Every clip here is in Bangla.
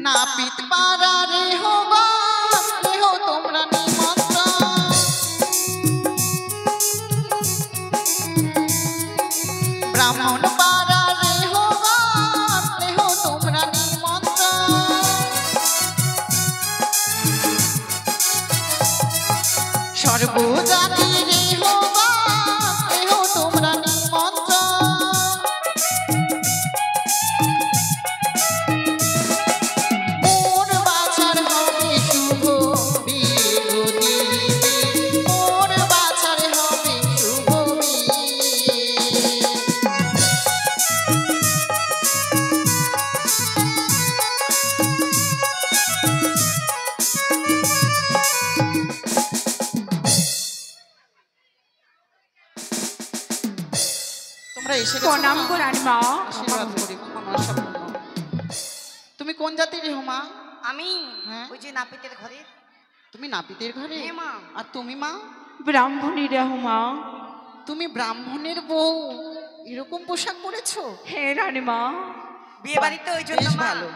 নাপিত পাড়া রে হো তোমরা নিমন্ত্রণ, ব্রাহ্মণ পাড়া রে হো তোমরা নিমন্ত্রণ, সর্বজাতি রে হো তোমরা নিমন্ত্রণ, মোর বাছার হবে শুভ বিয়ে, মোর বাছার হবে শুভ বিয়ে। তোমরা এসে গেছো প্রণাম মা? করান মা। আশীর্বাদ করি মা, মনসা পূর্ণ। তুমি কোন জাতির হো মা? আমি হ্যাঁ? ওই যে নাপিতের ঘরে। তুমি নাপিতের ঘরে? হ্যাঁ মা। আর তুমি মা? ব্রাহ্মণী রাহু মা। তুমি ব্রাহ্মণের বউ, এরকম পোশাক পরেছো? হ্যাঁ রানীমা। বিয়ে বাড়িতে ওই জন্য বেশ মা। ভালো।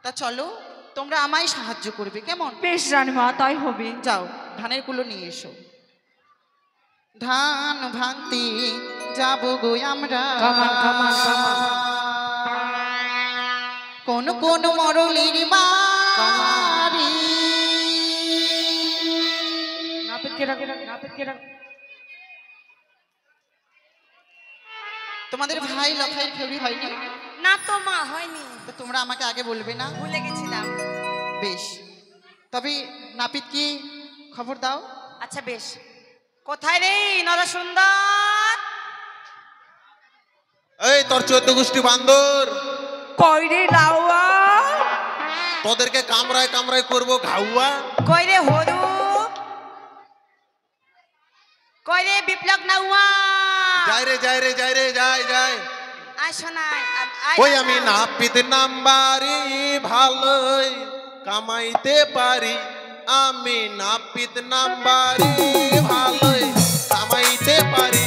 তা চলো, তোমরা আমায় সাহায্য করবে, কেমন? বেশ রানীমা, তাই হবে। যাও, ধানের কুলো নিয়ে এসো। ধান ভাঙতে যাবো গো আমরা, কামান, কামান, কামান। কোন কোন মরলির বাড়ি, নাপিতকে রাখ, নাপিতকে রাখ। তোমাদের ভাই লখাইয়ের খেউরি হয়নি? না তো মা, হয়নি। তো তোমরা আমাকে আগে বলবে না? ভুলে গেছিলাম। বেশ, তবে নাপিত কি খবর দাও। আচ্ছা বেশ। কোথায় রে নরসুন্দর? এই তোর 14 গোষ্ঠী বান্দর, কই রে লাউয়া? তোদেরকে কামড়ায় কামড়ায় করবো ঘাউয়া। কই রে হরু? কই রে বিপ্লব নাউয়া? যাই রে যাই রে যাই রে যাই যাই। আয় শোনাই। ওই আমি নাপিত নাম্বারি ভালোই কামাইতে পারি, আমি নাপিত নাম্বারি ভালোই কামাইতে পারি।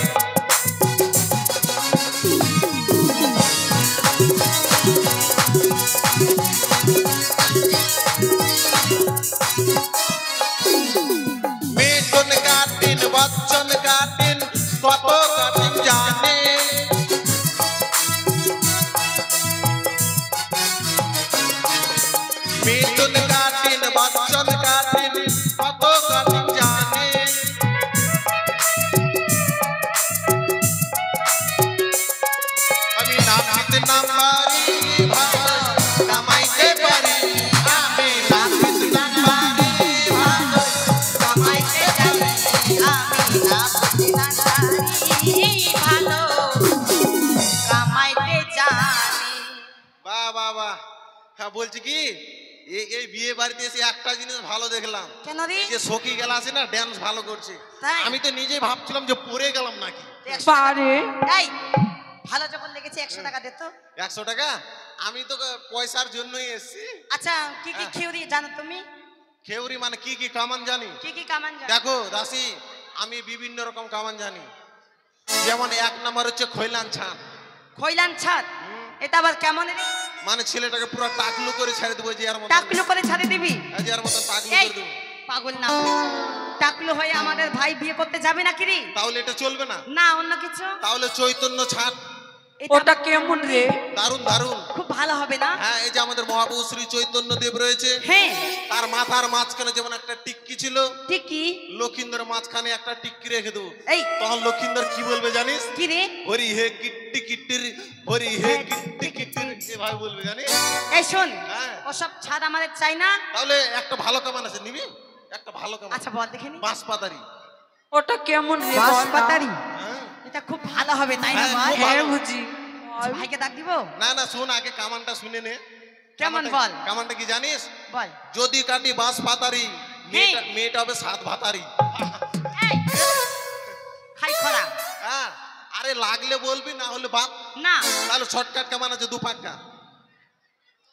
মেটন কাটিন বচ্চন কাটিন কত কাটিন জানে, মেটন কাটিন বচ্চন কাটিন কত কাটিন জানে। আমি নাপিত নাম্বারি ভালো কামাইতে পারি, আমি নাপিত নাম্বারি ভালো কামাইতে পারি। আমি নাপিত নাম্বারি ভালো কামাইতে জানি। বাহ বাহ বাহ। হ্যাঁ বলছি কি, এই বিয়ে বাড়িতে এসে একটা জিনিস ভালো দেখলাম। কেন রে? এই যে সখী গেলা আছে না, ড্যান্স ভালো করছে। তাই? আমি তো নিজেই ভাবছিলাম যে পড়ে গেলাম নাকি। পারে। এই ভালো যখন লেগেছে 100 টাকা দে তো। 100 টাকা? আমি তো পয়সার জন্যই এসেছি। আচ্ছা কি কি খেউরি জানো তুমি? খেউরি মানে কি কি কামান জানি? কি কি কামান জানো? দেখো দাসী, আমি বিভিন্ন রকম কামান জানি। যেমন 1 নাম্বার হচ্ছে খৈলান ছান। খৈলান ছাদ? এটা আবার কেমন রে? মানে ছেলেটাকে পুরো টাকলু করে ছেড়ে দেবো, যে আর মতো টাকলু করে ছাড়ে দিবি? যে আর মতো টাকলু এই করে দেবো। পাগল না, টাকলু হয়ে আমাদের ভাই বিয়ে করতে যাবে নাকি রে? তাহলে এটা চলবে না? না অন্য কিছু? তাহলে চৈতন্য ছান। এটা ওটা কেমন রে? দারুণ দারুণ। খুব ভালো হবে না? হ্যাঁ, এই যে আমাদের মহাপ্রভু শ্রী চৈতন্য দেব রয়েছে, হ্যাঁ। তার মাথার মাঝখানে যেমন একটা টিক্কি ছিল, ঠিক কি? লক্ষিন্দর মাঝখানে একটা টিক্কি রেখে দেবো। এই তখন লক্ষিন্দর কি বলবে জানিস? কি রে? হরি হে কিট্টি কিট্টির, হরি হে কিট্টি কিট্টির, এভাবে বলবে জানিস? এই শোন, হ্যাঁ। ওসব ছাদ আমাদের চাই না। তাহলে একটা ভালো কামান আছে, নিবি? একটা ভালো কামান। আচ্ছা বল দেখে নি। বাঁশপাতারি। ওটা কেমন রে? বাঁশপাতারি? হ্যাঁ। এটা খুব ভালো হবে তাই না হ্যাঁ, বল? খুব হ্যাঁ ভালো। বুঝি। ভাইকে ডাক দিব? না না, শোন আগে কামানটা শুনে নে। কেমন কামানটা- বল? কামানটা কি জানিস? বল। যদি কাটি বাঁশপাতারি, হ্যাঁ। মেয়েটা হবে 7 ভাতারি। এই খাই খরা হ্যাঁ, আরে লাগলে বলবি, না হলে বাপ। না। তাহলে শর্টকাট কামান আছে 2 ফাক্কা।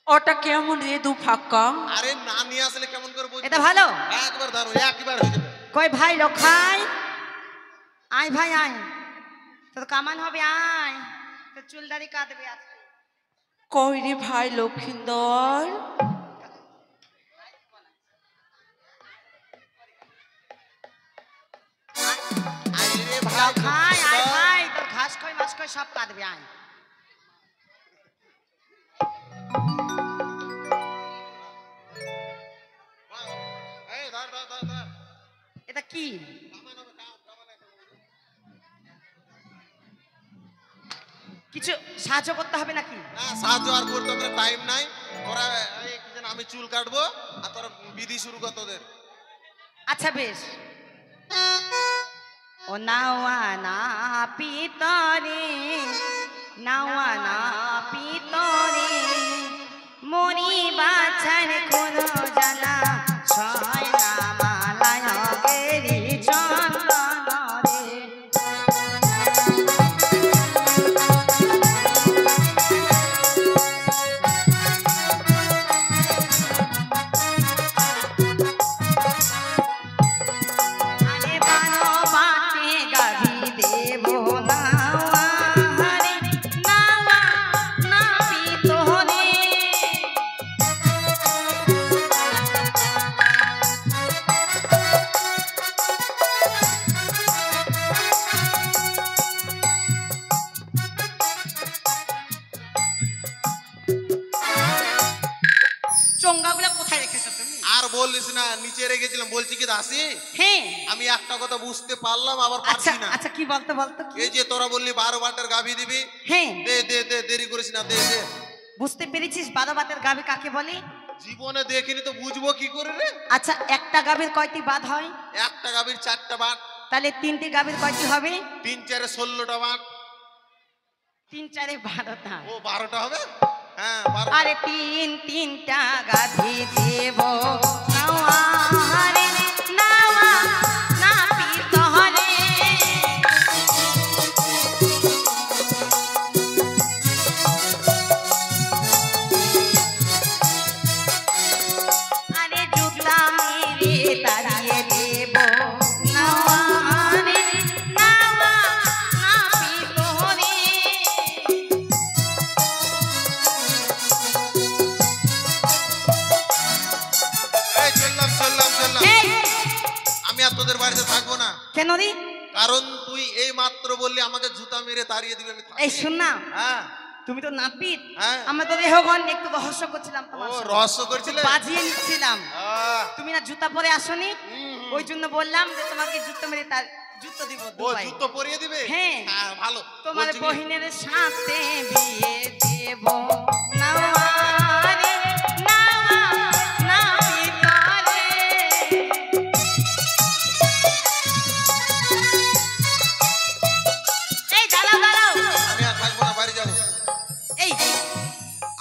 ওটা কেমন রে? 2 ফাক্কা? আরে না নিয়ে আসলে কেমন করে বুঝবি? এটা ভালো? একবার ধরো, একবার হয়ে যাবে। কই ভাই লখাই, আয় ভাই আয়, তোর কামান হবে, আয় তোর চুল দাড়ি কাটবে আজকে। কই রে ভাই লক্ষিন্দর? আয় রে ভাই যাও খাই, আয় লক্ষিন্দর। ভাই, তোর ঘাস খই মাছ খই সব কাটবে, আয়। এই ধর ধর ধর ধর। এটা কি? কামান হবে, কামান একটা। কিছু সাহায্য করতে হবে নাকি? না সাহায্য আর করতে হবে টাইম নাই। তোরা এই কি যেন আমি চুল কাটবো আর তোরা বিধি শুরু কর তোদের। আচ্ছা বেশ। ও নাওয়ানা পিতরে, নাওয়ানা পিতরে, মরি বাছার কোনো জ্বালা, ছয় নামালয় গেরি চন্দন রে। আরে বানো বাটে গাভী দেব নাওয়া, হরে নাওয়া না পিতরে। চোঙ্গাগুলো কোথায় রেখেছো তুমি? আর বলিস না, নিচে রেখেছিলাম। বলছি কি দাসি, হ্যাঁ আমি একটা কথা বুঝতে পারলাম আবার আচ্ছা পারছি না। আচ্ছা, কি বলতো বলতো কি? এই যে তোরা বললি 12 বাটের গাভী দিবি, হ্যাঁ দে দে দে, দেরি করিস না, দে দে। বুঝতে পেরেছিস 12 বাতের গাভী কাকে বলে? জীবনে দেখিনি তো বুঝবো কি করে রে? আচ্ছা একটা গাভীর কয়টি বাত হয়? একটা গাভীর 4টা বাট, তাহলে 3টি গাভীর কয়টি হবে? 3 4 16টা বাট। 3 4 12টা। ও 12টা হবে? হ্যাঁ 12টা। আরে 3টা গাভী দেব নাওয়া, হরে নাওয়া না পিতরে। আরে জুতা মেরে তাড়িয়ে দেব নাওয়া, হরে নাওয়া না পিতরে। এই চললাম চললাম চললাম। এই, আমি আর তোদের বাড়িতে থাকবো না, কেন রে? কারণ তুই এই মাত্র বললি আমাকে জুতা মেরে তাড়িয়ে দিবি, আমি থাকবো এই না। শোন না, হ্যাঁ তুমি তো নাপিত, হ্যাঁ। আমরা তো দেহগণ একটু রহস্য করছিলাম, ও তোমার সঙ্গে। রহস্য করছিলে? বাজিয়ে নিচ্ছিলাম। আহ, তুমি না জুতা পরে আসনি, ওই জন্য বললাম যে তোমাকে জুতো মেরে তার জুতো দিব ও দুপায়ে। জুতো পরিয়ে দিবে? হ্যাঁ। ভালো। তোমার বলছি কি, বহিনের সাথে বিয়ে দেব নাওয়া, রে নাওয়া না পিতরে। এই দাঁড়াও দাঁড়াও, আমি আর থাকবো না, বাড়ি যাবো। এই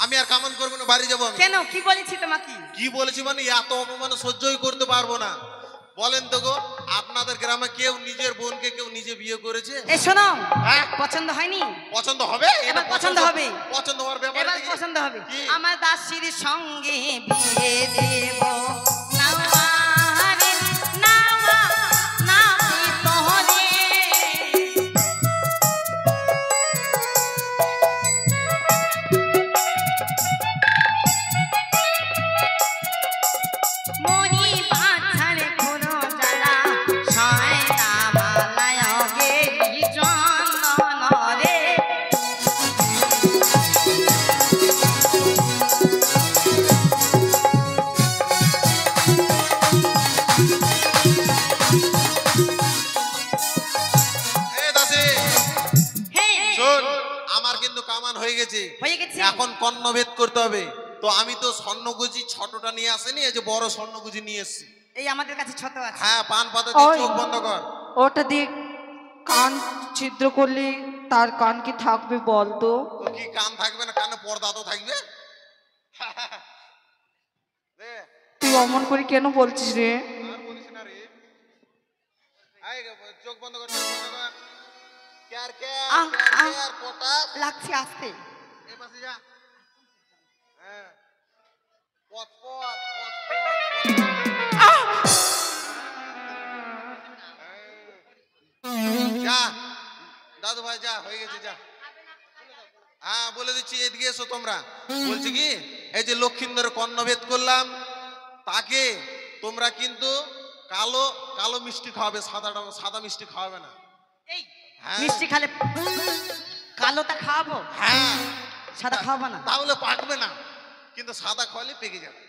আমি আর কামান করবো না, বাড়ি যাবো আমি। কেন, কি বলেছি তোমাকে? কি বলেছি মানে, এত অপমান সহ্যই করতে পারবো না। বলেন তো গো, আপনাদের গ্রামে কেউ নিজের বোনকে কেউ নিজে বিয়ে করেছে? এই শোনো, হ্যাঁ? পছন্দ হয়নি? পছন্দ হবে? এটা এবার পছন্দ হবে। পছন্দ হওয়ার ব্যাপার এবার নাকি? পছন্দ হবে। কি? আমার দাসির সঙ্গে বিয়ে দেব নাওয়া, রে নাওয়া না পিতরে। মরি বাছার কোনো জ্বালা, ছয় নামালয় গেরি চন্দন রে। এই দাসি, হ্যাঁ শোন, আমার কিন্তু কামান হয়ে গেছে। হয়ে গেছে। এখন কর্ণভেদ করতে হবে। তো আমি তো স্বর্ণগুজি ছোটটা নিয়ে আসিনি, এই যে বড় স্বর্ণগুজি নিয়ে এসেছি। এই আমাদের কাছে ছোট আছে। হ্যাঁ, পান পাতা দিয়ে ওই। চোখ বন্ধ কর। ওটা দিয়ে কান ছিদ্র করলে তার কান কি থাকবে বল তো? তো কি কান থাকবে না? কানে পর্দা তো থাকবে। দে, তুই অমন করে কেন বলছিস রে? আর বলিস না রে। আয় গে, চোখ বন্ধ কর, চোখ বন্ধ কর। ক্যার ক্যার আহ, ক্যার আহ। ক্যার পটাশ। লাগছে আসতে। এই পাশে যা। হ্যাঁ। পট পট পট পট। যা যা দাদু ভাই যা, হয়ে গেছে যা। হ্যাঁ বলে দিচ্ছি, এদিকে এসো তোমরা। বলছি কি, এই যে লক্ষিন্দরের কর্ণভেদ করলাম, তাকে তোমরা কিন্তু কালো কালো মিষ্টি খাওয়াবে, সাদা মিষ্টি খাওয়াবে না। এই হ্যাঁ। মিষ্টি খালে কালোটা খাওয়াবো, হ্যাঁ, সাদা খাওয়াবো না। তাহলে পাকবে না, কিন্তু সাদা খাওয়ালে পেকে যাবে।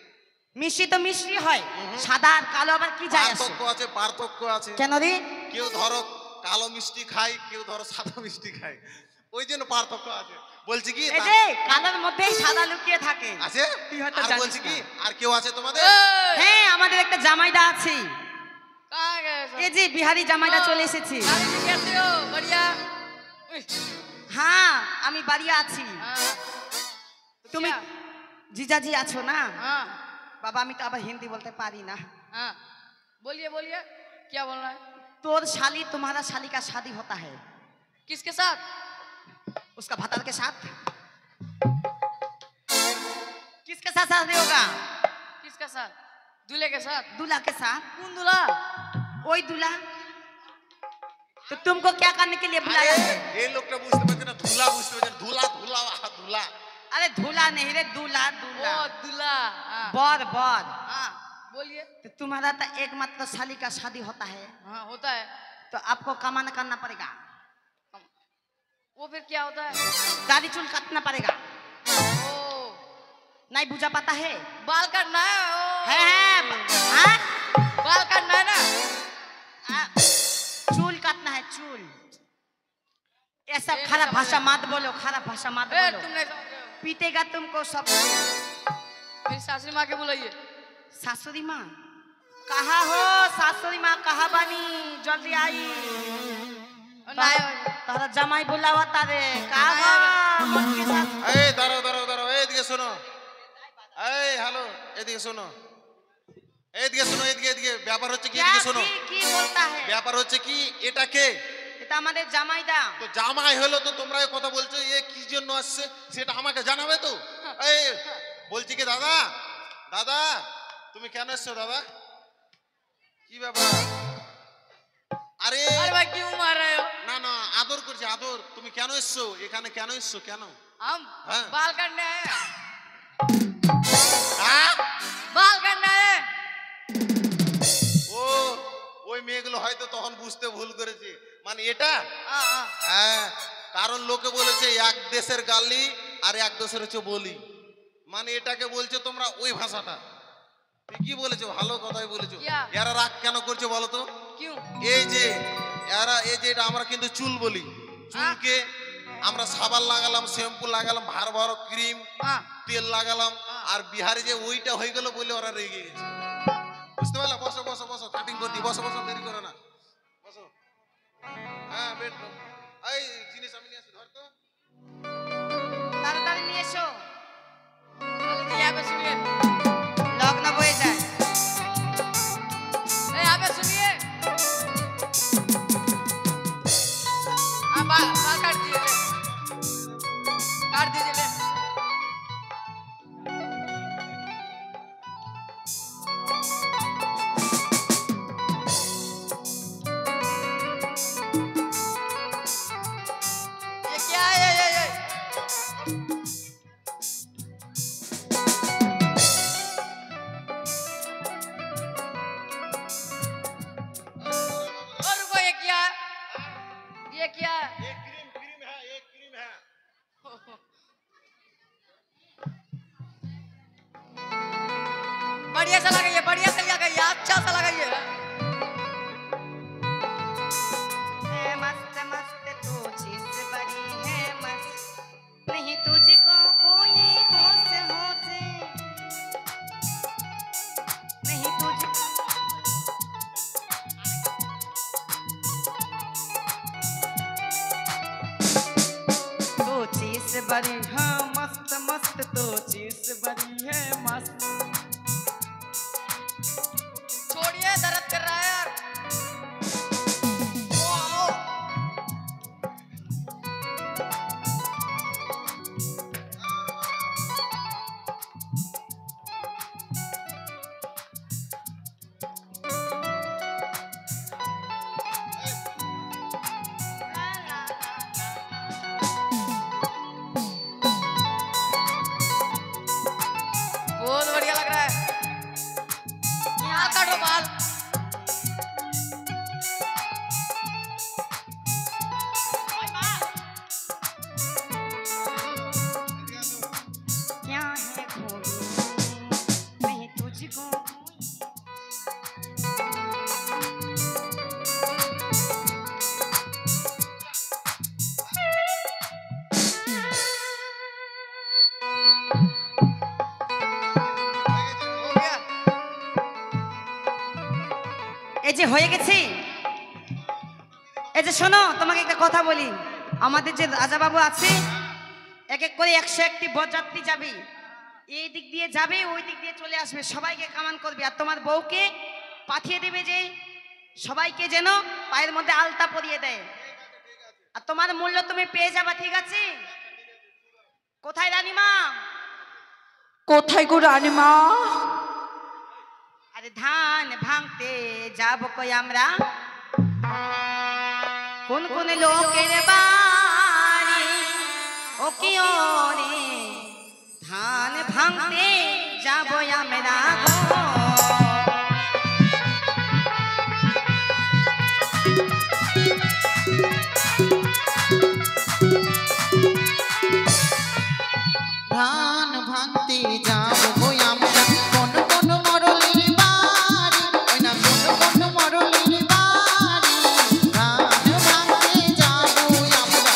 মিষ্টি তো মিষ্টি হয়, সাদা আর কালো আবার কি যায় আসে? পার্থক্য আছে, পার্থক্য আছে। কেন রে? কেউ ধরো কালো মিষ্টি খায়, কেউ ধরো সাদা মিষ্টি খায়, ওই জন্য পার্থক্য আছে। বলছি কি এই যে কালোর মধ্যেই সাদা লুকিয়ে থাকে আছে। তুই হয়তো আর জানিস বলছি না। কি, আর কেউ আছে তোমাদের? হ্যাঁ, আমাদের একটা জামাইদা আছে। कहाँ गए सब? এই যে বিহারি জামাইদা চলে এসেছে। अरे जी कैसे हो? बढ़िया। उई, হ্যাঁ, আমি বাড়ি আছি। हाँ, তুমি क्या? জিজাজি আছো না? हाँ বাবা, আমি তো আবার হিন্দি বলতে পারি না। हाँ, बोलिए बोलिए, क्या बोलना है? তোর শালি, तुम्हारा शाली का शादी होता है किसके साथ? उसका भतार के साथ। किसके साथ शादी होगा? किसका साथ? दूल्हे के साथ? दूल्हा के साथ। कौन दूल्हा? वही दूल्हा। तो तुमको क्या करने के लिए बुलाया है? এই লোকটা বুঝতে পারছে না, ধুলা বুঝতে পারছে না, ধুলা ধুলা ধুলা। अरे दूल्हा नहीं रे, दूल्हा ओ दूल्हा। दूल्हा। हाँ बर बर। हाँ, बोलिए। तो तुम्हारा तो एकमात्र शाली का शादी होता है, हाँ होता है। तो आपको कमाना करना पड़ेगा, वो फिर क्या होता है? दाढ़ी चूल काटना पड़ेगा। ओ नहीं बुझा पाता है? बाल काटना है। ओ, है हाँ? बाल काटना है ना? चूल काटना है, चूल। ऐसा ये खराब नहीं भाषा समझ मत बोलो, खराब भाषा मत ए, बोलो, तुम नहीं समझ रहे हो। पीटेगा तुमको सब। मेरी सासरी माँ के बुलाइए। सासुरी माँ कहा हो? सासुरी माँ कहा बानी? जल्दी आई। ना तारा जमाई बुलावा तारे कहा? उनके साथ এই দাঁড়াও দাঁড়াও দাঁড়াও, এইদিকে শোনো। এই হ্যালো, এদিকে শোনো, এইদিকে শোনো, এদিকে এদিকে। ব্যাপার হচ্ছে কি, क्या এদিকে শোনো। की बोलता है? ব্যাপার হচ্ছে কি, এটা কে? এটা আমাদের জামাইদা। তো জামাই হলো, তো তোমরা এই কথা বলছো, এ কি জন্য আসছে সেটা আমাকে জানাবে তো। এই বলছি কি দাদা, দাদা তুমি কেন এসছো দাদা? কি ব্যাপার? আরে अरे भाई क्यों मार रहे हो? না না, আদর করছি, আদর। তুমি কেন এসছো এখানে, কেন এসছো, কেন? हम हाँ। बाल काटने आए हैं। হ্যাঁ? बाल काटने आए हैं। ও ওই মেয়েগুলো হয়তো তখন বুঝতে ভুল করেছে, মানে এটা। हाँ हाँ হ্যাঁ, কারণ লোকে বলেছে এক দেশের গালি আর এক দেশের হচ্ছে বলি, মানে এটাকে বলছে তোমরা ওই ভাষাটা। ঠিকই বলেছো, ভালো কথাই বলেছো। ইয়া। এরা রাগ কেন করছে বলো তো? क्यों? এই যে এরা, এই যে এটা আমরা কিন্তু চুল বলি, চুলকে আমরা সাবান লাগালাম, শ্যাম্পু লাগালাম, ভার ভার ক্রিম हाँ তেল লাগালাম, আর বিহারে যে ওইটা হয়ে গেল বলে ওরা রেগে গেছে। বুঝতে পারলা? বসো বসো বসো, কাটিং করতে বসো বসো, দেরি করো না, বসো। হ্যাঁ বেড, এই জিনিস আমি নিয়ে আসি, ধর তো। তাড়াতাড়ি নিয়ে এসো, जल्दी यहाँ पे सुनिए। লগ্ন বয়ে যায়। ए, यहाँ पे सुनिए। हाँ बाल बाल काट दीजिए ले। काट दीजिए ले। ये क्या है? ये और रुको, ये क्या है? ये क्या है? एक क्रीम, क्रीम है, एक क्रीम है। बढ़िया सा लगाइए, बढ़िया सा लगाइए, अच्छा सा लगाइए। है मस्त मस्त तू चीज बड़ी है मस्त, नहीं तुझको कोई होश होश, नहीं तुझको तो चीज बड़ी है मस्त मस्त, तो चीज बड़ी है मस्त। छोड़िए, दर्द कर रहा है यार। যে হয়ে গেছে, এই যে শোনো, তোমাকে একটা কথা বলি। আমাদের যে রাজাবাবু আছে, এক এক করে 101টি বরযাত্রী যাবে, এই দিক দিয়ে যাবে, ওই দিক দিয়ে চলে আসবে, সবাইকে কামান করবে। আর তোমার বউকে পাঠিয়ে দেবে যে সবাইকে যেন পায়ের মধ্যে আলতা পরিয়ে দেয়, আর তোমার মূল্য তুমি পেয়ে যাবে, ঠিক আছে? কোথায় রানীমা? কোথায় গো রানীমা? আরে ধান ভাঙতে যাব কই আমরা, কোন কোন লোকের বাড়ি, ও কি ওরে ধান ভাঙতে যাব আমরা গো। ধান ভাঙতে যাবো আমরা কোন কোন মরলের বাড়ি, ওই না কোন কোন মরলের বাড়ি, ধান ভাঙতে যাবো আমরা।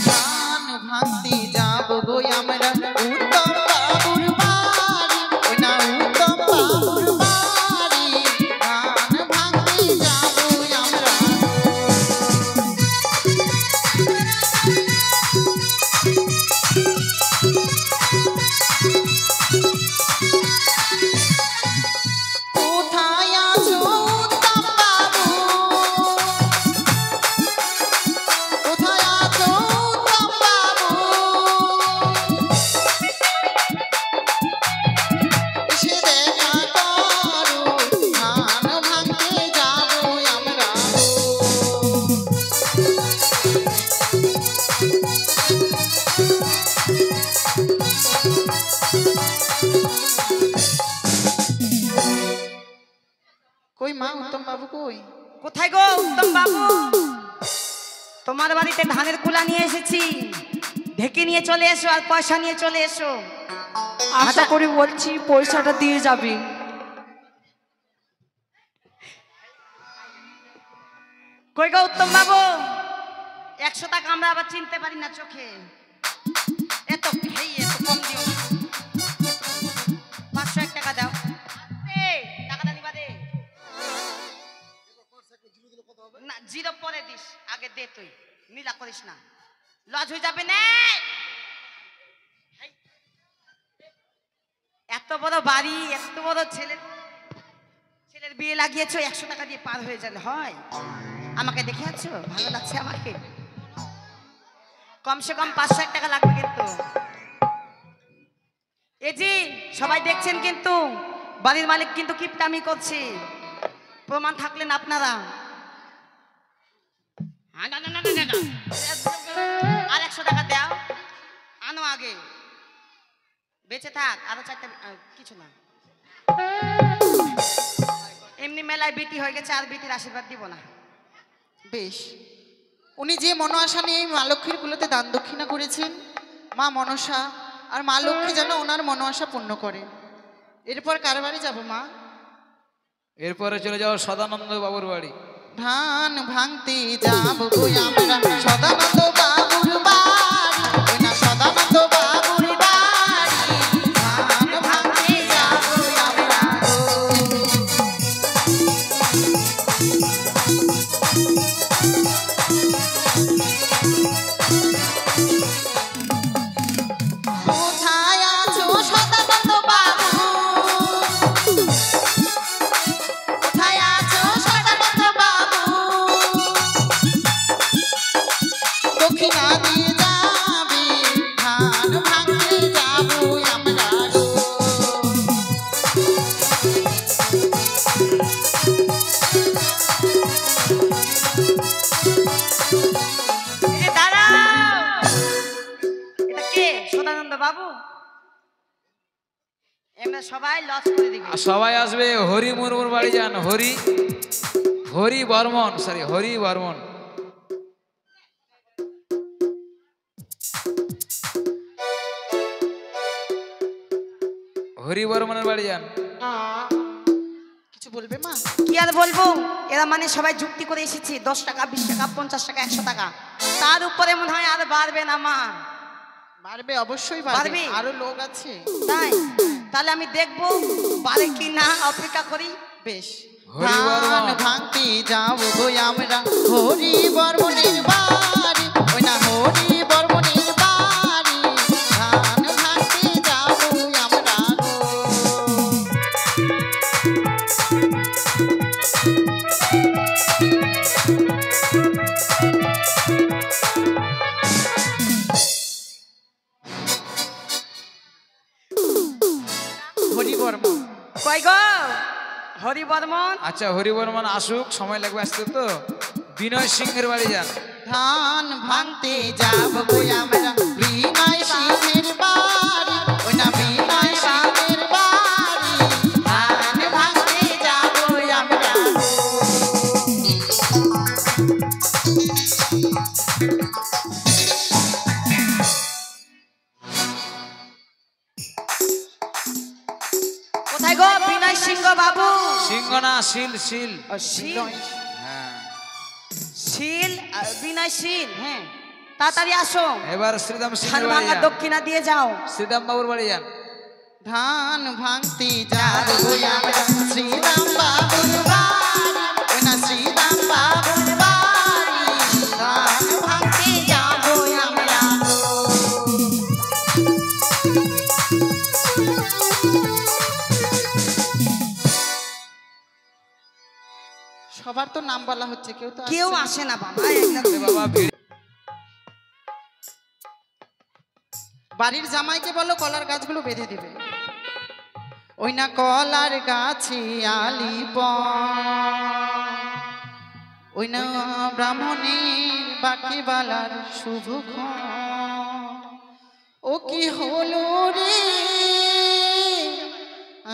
ধান ভাঙতে যাবো গো আমরা উত্তম বাবুর বাড়ি, ওই না উত্তম বাবুর বাড়ি, ধান ভাঙতে যাবো আমরা। কোথায় আছো উত্তম বাবু, কোথায় আছো উত্তম বাবু, এসে দেখা করো, ধান ভাঙতে যাবো আমরা। কই মা উত্তম বাবু কই? কোথায় গো উত্তম বাবু? তোমার বাড়িতে ধানের কুলা নিয়ে এসেছি, ঢেকে নিয়ে চলে এসো, আর পয়সা নিয়ে চলে এসো। আশা করি বলছি পয়সাটা দিয়ে যাবি। কই গো উত্তম বাবু? 100 টাকা আমরা আবার চিনতে পারি না চোখে, এত এত কম দিও না। 501 টাকা দাও। দে, টাকাটা নিবা দে। না, জিরো পরে দিস, আগে দে, তুই নীলা করিস না, লজ হয়ে যাবে না। এত বড় বাড়ি, এত বড় ছেলের বিয়ে লাগিয়েছো, 100 টাকা দিয়ে পার হয়ে গেলে হয়? আমাকে দেখে আছো, ভালো লাগছে আমাকে? কমসে কম 501 টাকা লাগবে কিন্তু। এই জি সবাই দেখছেন কিন্তু, বাড়ির মালিক কিন্তু কিপটামি করছে, প্রমাণ থাকলেন আপনারা। আর 100 টাকা দাও, আনো আগে, বেঁচে থাক আরো 4টা, কিছু না, এমনি মেলায় বিটি হয়ে গেছে, আর বিটির আশীর্বাদ দিব না। বেশ, উনি যে মনোআশা নিয়ে এই মা লক্ষ্মীর কুলোতে দান দক্ষিণা করেছেন, মা মনসা আর মা লক্ষ্মী যেন ওনার মনোআশা পূর্ণ করে। এরপর কার বাড়ি যাব মা? এরপরে চলে যাও সদানন্দ বাবুর বাড়ি। ধান ভাঙতে যাবো গো আমরা সদানন্দ বাবুর বাড়ি, ওই না সদানন্দ বাবুর বাড়ি, ধান ভাঙতে যাবো আমরা গো। কোথায় আছো সদানন্দ বাবু, কোথায় আছো সদানন্দ বাবু, দক্ষিণা দিয়ে যাবে, ধান ভাঙতে যাবো আমরা গো। এই যে দাঁড়াও, এটা কে? সদানন্দ বাবু? এমনি সবাই লস করে দিবে। আর সবাই আসবে হরি মুর্মুর বাড়ি যান। হরি বর্মন, সরি হরি বর্মন। হরি বর্মনের বাড়ি যান। কিছু বলবে মা? কি আর বলবো, এরা মানে সবাই যুক্তি করে এসেছে, 10 টাকা, 20 টাকা, 50 টাকা, 100 টাকা। তার উপরে মনে হয় আর বাড়বে না মা। বাড়বে, অবশ্যই বাড়বে, বাড়বে? আরো লোক আছে। তাই তাহলে আমি দেখবো বাড়ে কি না, অপেক্ষা করি। বেশ, হরি বর্মন। ধান ভাঙতে যাব গো আমরা হরি বর্মনের বাড়ি, ওই না হরি বর্মনের বাড়ি, ধান ভাঙতে যাব আমরা গো। হরি বর্মন কই গো হরি বর্মন? আচ্ছা হরি বর্মন আসুক, সময় লাগবে আসতে তো। বিনয় সিংহের বাড়ি যান। ধান ভাঙতে যাব গো আমরা বিনয় সিংহের বাড়ি, ওই না বিনয় সিংহের বাড়ি, ধান ভাঙতে যাব আমরা গো। কোথায় গো বিনয় সিংহ বাবু? সিংহ না, শিল শিল। ও, শীল। হ্যাঁ, শীল বিনয় শীল, হ্যাঁ তাড়াতাড়ি আসো। এবার শ্রীরাম ধান সিংহের বাড়ি ভাঙা যান। দক্ষিণা দিয়ে যাও। শ্রীরাম বাবুর বাড়ি যান। ধান ভাঙতে যাব গো আমরা শ্রীরাম বাবুর বাড়ি, ওই না শ্রীরাম বাবুর বাড়ি, ধান ভাঙতে যাব আমরা গো। সবার তো নাম বলা হচ্ছে, কেউ তো কেউ আসছে না। আসে না বাবা একদম। এ বাবা ভিড়। বাড়ির জামাইকে বলো কলার গাছগুলো বেঁধে দিবে। ওই না কলার গাছে আলিপ, ওই না ব্রাহ্মণের বাকি বালার শুভক্ষণ, ও কি হলো রে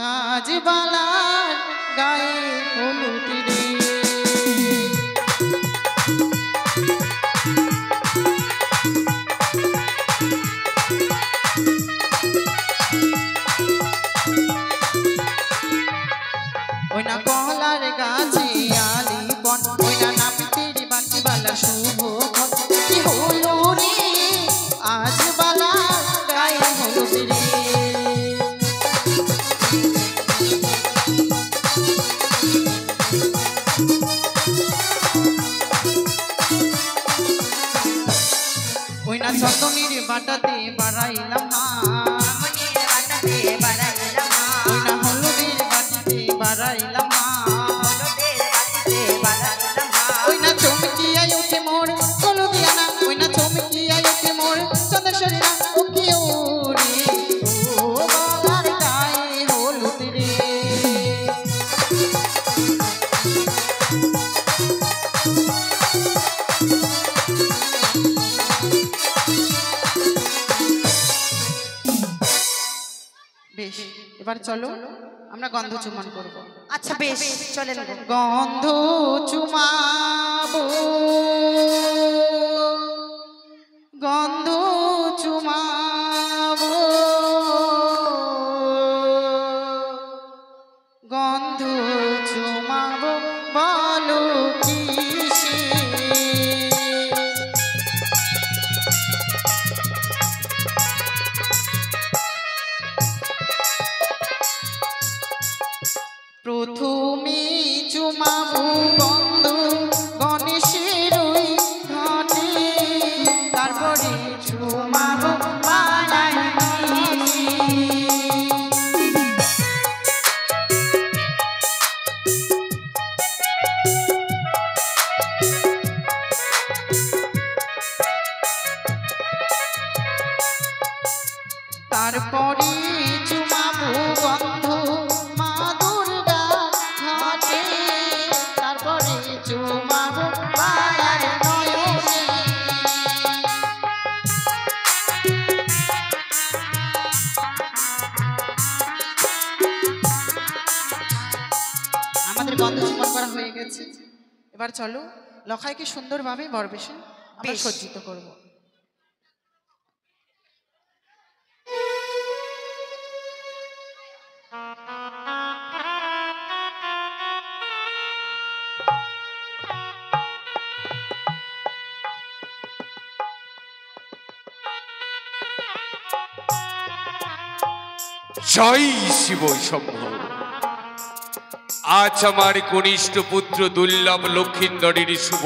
আজ বালার গায়ে হলুদ রে। ওই না কলার গাছে আলিপন, ওই না নাপিতের বাকি বালা শুভক্ষণ, কি হলো রে আজ বালার গায়ে হলুদ রে। ওই না চন্দনের বাটাতে বাড়াইলাম হাত, ওই না হলুদের বাটিতে বাড়াইলাম হাত, ওই না চমকিয়াই ওঠে মোর হলুদিয়ানা, ওই না চমকিয়াই ওঠে মোর চন্দ্রেশ্বরী না, ও কি ওরে ও বালার গায়ে হলুদ রে। বেশ, এবার চলো আমরা গন্ধ চুম্বন করব। আচ্ছা বেশ চলেন গো। গন্ধ চুমাবো, গন্ধ চুমাবো, গন্ধ চুমাবো, বলো কিসে। প্রথমে চুমাবো গন্ধ গণেশের ওই ঘটে, তারপরে চুমাবো পাড়ায় নিশি। তারপরে চুমাবো গন্ধ মা দুর্গা ঘাটে, তারপরে চুমাবো পাড়ার নয়নে। আমাদের গন্ধ চুম্বন করা হয়ে গেছে, এবার চলো লখাইকে সুন্দরভাবে বরবেশে আমরা বেশ। সজ্জিত করবো। জয় শিব শম্ভ। আজ আমার কনিষ্ঠ পুত্র দুর্লভ লক্ষিন্দরের শুভ